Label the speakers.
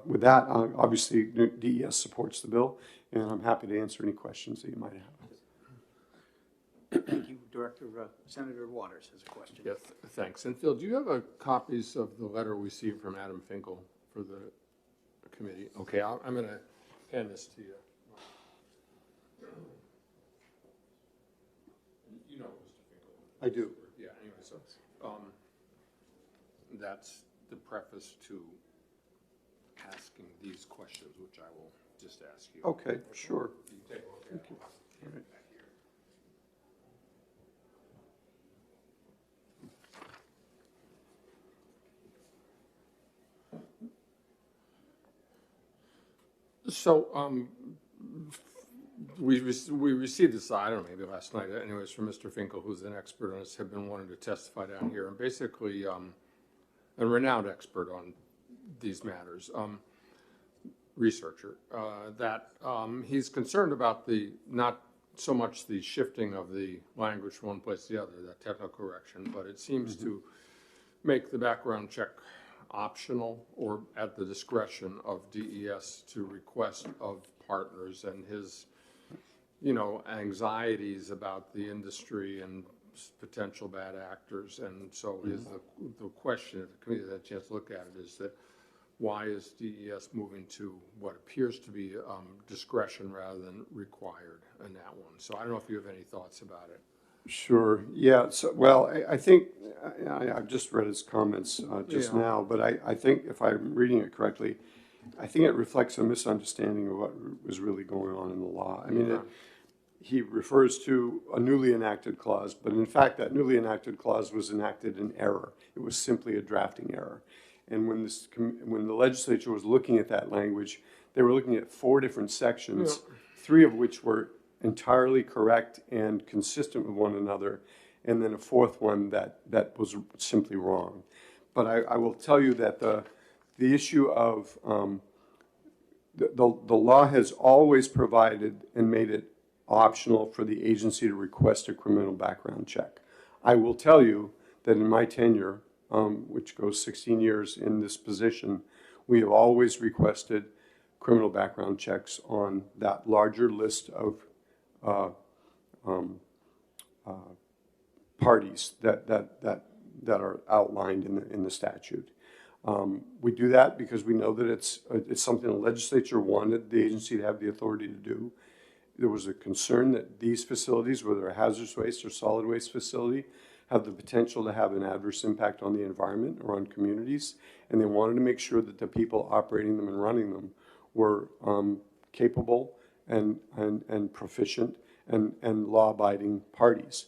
Speaker 1: with that, obviously DES supports the bill, and I'm happy to answer any questions that you might have.
Speaker 2: Thank you, Director. Senator Waters has a question.
Speaker 3: Yes, thanks. And Phil, do you have copies of the letter we received from Adam Finkel for the committee? Okay, I'm going to hand this to you. You know Mr. Finkel.
Speaker 1: I do.
Speaker 3: Yeah, anyway, so that's the preface to asking these questions, which I will just ask you.
Speaker 1: Okay, sure.
Speaker 3: You take a look at
Speaker 1: Thank you. All right.
Speaker 3: So we received this, I don't know, maybe last night, anyways, from Mr. Finkel, who's an expert on this, have been wanting to testify down here, and basically a renowned expert on these matters, researcher, that he's concerned about not so much the shifting of the language from one place to the other, that technical correction, but it seems to make the background check optional or at the discretion of DES to request of partners, and his, anxieties about the industry and potential bad actors. And so the question, if the committee had a chance to look at it, is that why is DES moving to what appears to be discretion rather than required in that one? So I don't know if you have any thoughts about it.
Speaker 1: Sure. Yeah. So, well, I think I've just read his comments just now, but I think if I'm reading it correctly, I think it reflects a misunderstanding of what was really going on in the law. I mean, he refers to a newly enacted clause, but in fact, that newly enacted clause was enacted in error. It was simply a drafting error. And when the legislature was looking at that language, they were looking at 4 different sections, 3 of which were entirely correct and consistent with one another, and then a 4th one that was simply wrong. But I will tell you that the issue of the law has always provided and made it optional for the agency to request a criminal background check. I will tell you that in my tenure, which goes 16 years in this position, we have always requested criminal background checks on that larger list of parties that are outlined in the statute. We do that because we know that it's something the legislature wanted the agency to have the authority to do. There was a concern that these facilities, whether a hazardous waste or solid waste facility, have the potential to have an adverse impact on the environment or on communities, and they wanted to make sure that the people operating them and running them were capable and proficient and law-abiding parties.